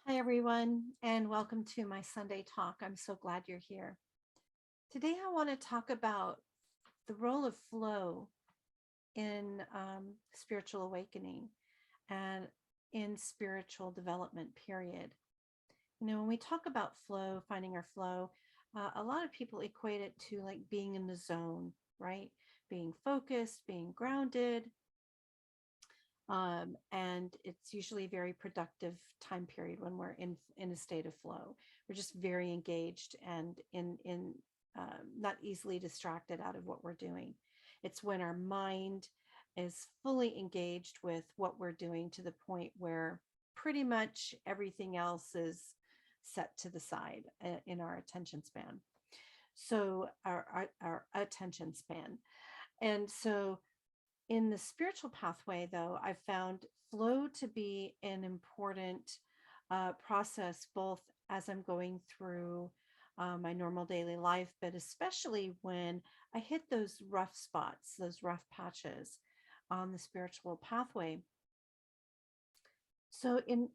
Hi, everyone, and welcome to my Sunday talk. I'm so glad you're here. Today, I want to talk about the role of flow in spiritual awakening and in spiritual development, period. When we talk about flow, finding our flow, a lot of people equate it to like being in the zone, right? Being focused, being grounded, and it's usually a very productive time period when we're in a state of flow. We're just very engaged and in not easily distracted out of what we're doing. It's when our mind is fully engaged with what we're doing to the point where pretty much everything else is set to the side in our attention span. So our attention span. And so in the spiritual pathway, though, I've found flow to be an important process, both as I'm going through my normal daily life, but especially when I hit those rough spots, those rough patches on the spiritual pathway. So in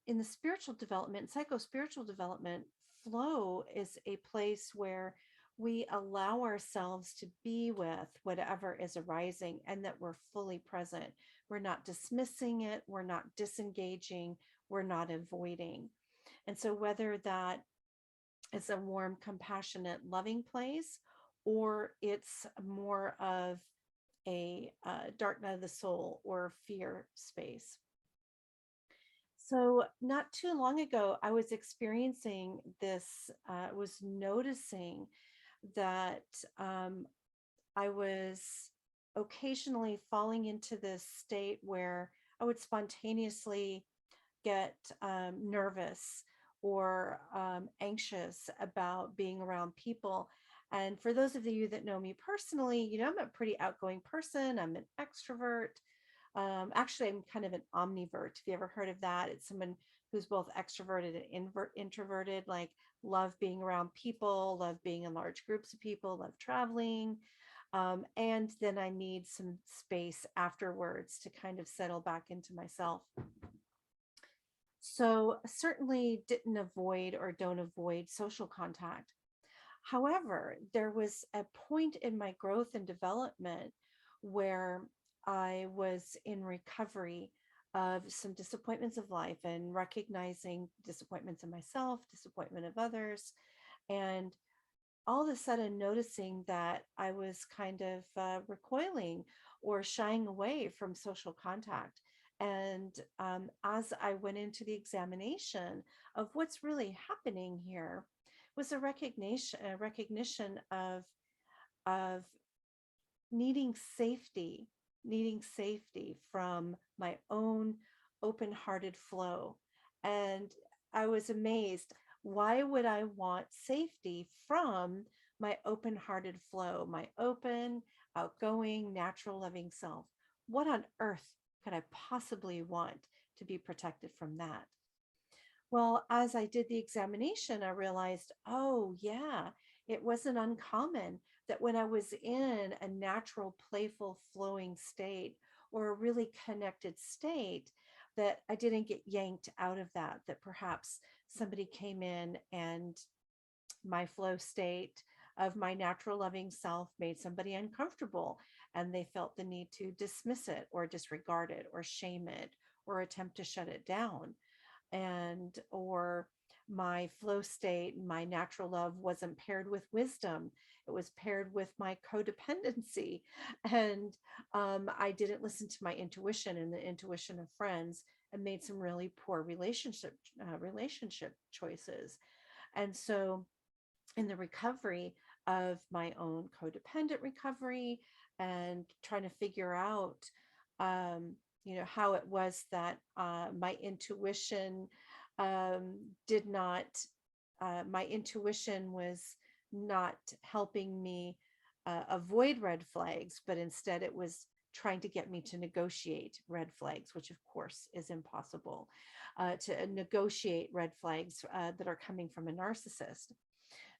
the spiritual development, psycho spiritual development, flow is a place where we allow ourselves to be with whatever is arising and that we're fully present. We're not dismissing it, we're not disengaging, we're not avoiding. And so whether that is a warm, compassionate, loving place, or it's more of a dark night of the soul or fear space. So, not too long ago, I was experiencing this, was noticing that I was occasionally falling into this state where I would spontaneously get nervous or anxious about being around people. And for those of you that know me personally, I'm a pretty outgoing person. I'm an extrovert. Actually, I'm kind of an omnivert. Have you ever heard of that? It's someone who's both extroverted and introverted, like love being around people, love being in large groups of people, love traveling. And then I need some space afterwards to kind of settle back into myself. So certainly didn't avoid or don't avoid social contact. However, there was a point in my growth and development where I was in recovery of some disappointments of life and recognizing disappointments in myself, disappointment of others, and all of a sudden noticing that I was kind of recoiling or shying away from social contact. And as I went into the examination of what's really happening here, was a recognition of needing safety, needing safety from my own open-hearted flow. And I was amazed. Why would I want safety from my open-hearted flow, my open, outgoing, natural, loving self? What on earth could I possibly want to be protected from that? Well, as I did the examination, I realized, oh, yeah, it wasn't uncommon that when I was in a natural, playful, flowing state or a really connected state, that I didn't get yanked out of that, that perhaps somebody came in and my flow state of my natural loving self made somebody uncomfortable and they felt the need to dismiss it or disregard it or shame it or attempt to shut it down and or my flow state, my natural love wasn't paired with wisdom. It was paired with my codependency. And I didn't listen to my intuition and the intuition of friends and made some really poor relationship choices. And so in the recovery of my own codependent recovery and trying to figure out how it was that my intuition did not my intuition was not helping me avoid red flags, but instead it was trying to get me to negotiate red flags, which of course is impossible, to negotiate red flags that are coming from a narcissist.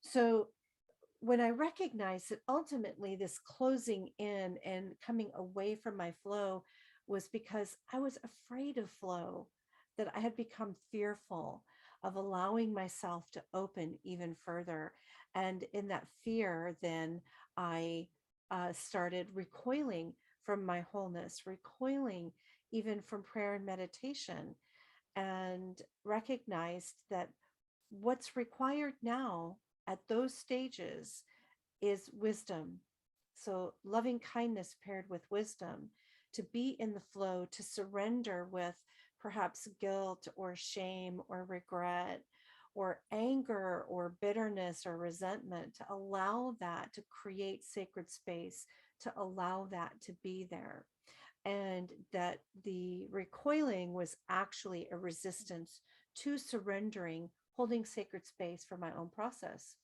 So when I recognized that ultimately this closing in and coming away from my flow was because I was afraid of flow, that I had become fearful of allowing myself to open even further. And in that fear, then I started recoiling from my wholeness, recoiling even from prayer and meditation, and recognized that what's required now at those stages is wisdom. So, loving kindness paired with wisdom, to be in the flow, to surrender with perhaps guilt or shame or regret or anger or bitterness or resentment, to allow that to create sacred space, to allow that to be there. And that the recoiling was actually a resistance to surrendering, holding sacred space for my own process.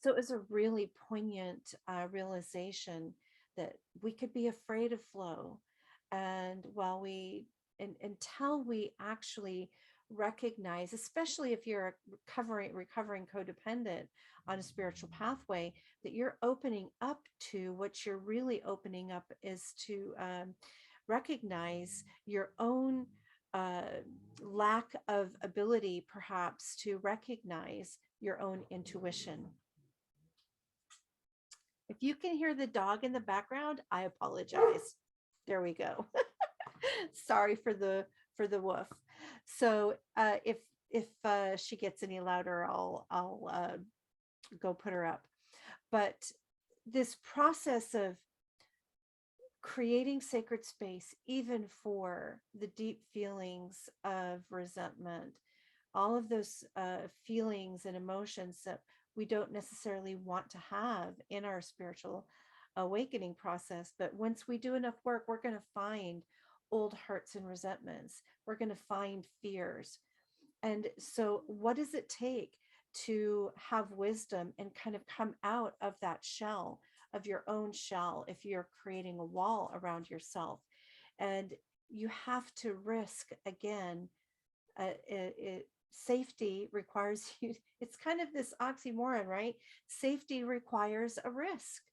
So it was a really poignant realization that we could be afraid of flow. And while until we actually recognize, especially if you're a recovering codependent on a spiritual pathway, that you're opening up to, what you're really opening up is to recognize your own uh, lack of ability, perhaps, to recognize your own intuition. If you can hear the dog in the background, I apologize. There we go. Sorry for the woof. So if she gets any louder, I'll go put her up. But this process of creating sacred space, even for the deep feelings of resentment, all of those feelings and emotions that we don't necessarily want to have in our spiritual awakening process. But once we do enough work, we're going to find old hurts and resentments. We're going to find fears. And so, what does it take to have wisdom and kind of come out of that shell, of your own shell, if you're creating a wall around yourself? And you have to risk again. Safety requires you, it's kind of this oxymoron, right? Safety requires a risk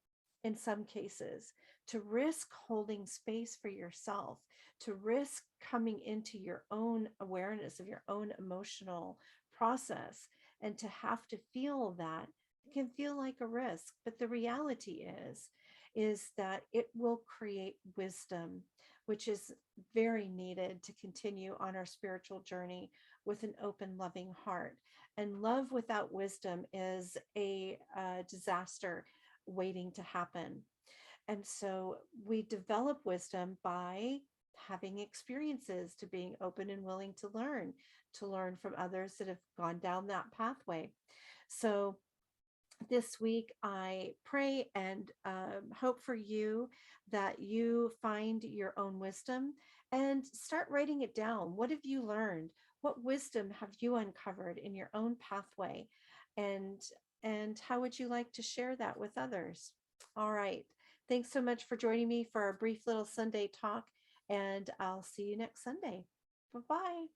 in some cases, to risk holding space for yourself, to risk coming into your own awareness of your own emotional process, and to have to feel that. It can feel like a risk, but the reality is that it will create wisdom, which is very needed to continue on our spiritual journey with an open, loving heart. And love without wisdom is a disaster waiting to happen. And so we develop wisdom by having experiences, to being open and willing to learn from others that have gone down that pathway. So this week, I pray and hope for you that you find your own wisdom and start writing it down. What have you learned? What wisdom have you uncovered in your own pathway? And how would you like to share that with others? All right. Thanks so much for joining me for a brief little Sunday talk, and I'll see you next Sunday. Bye-bye.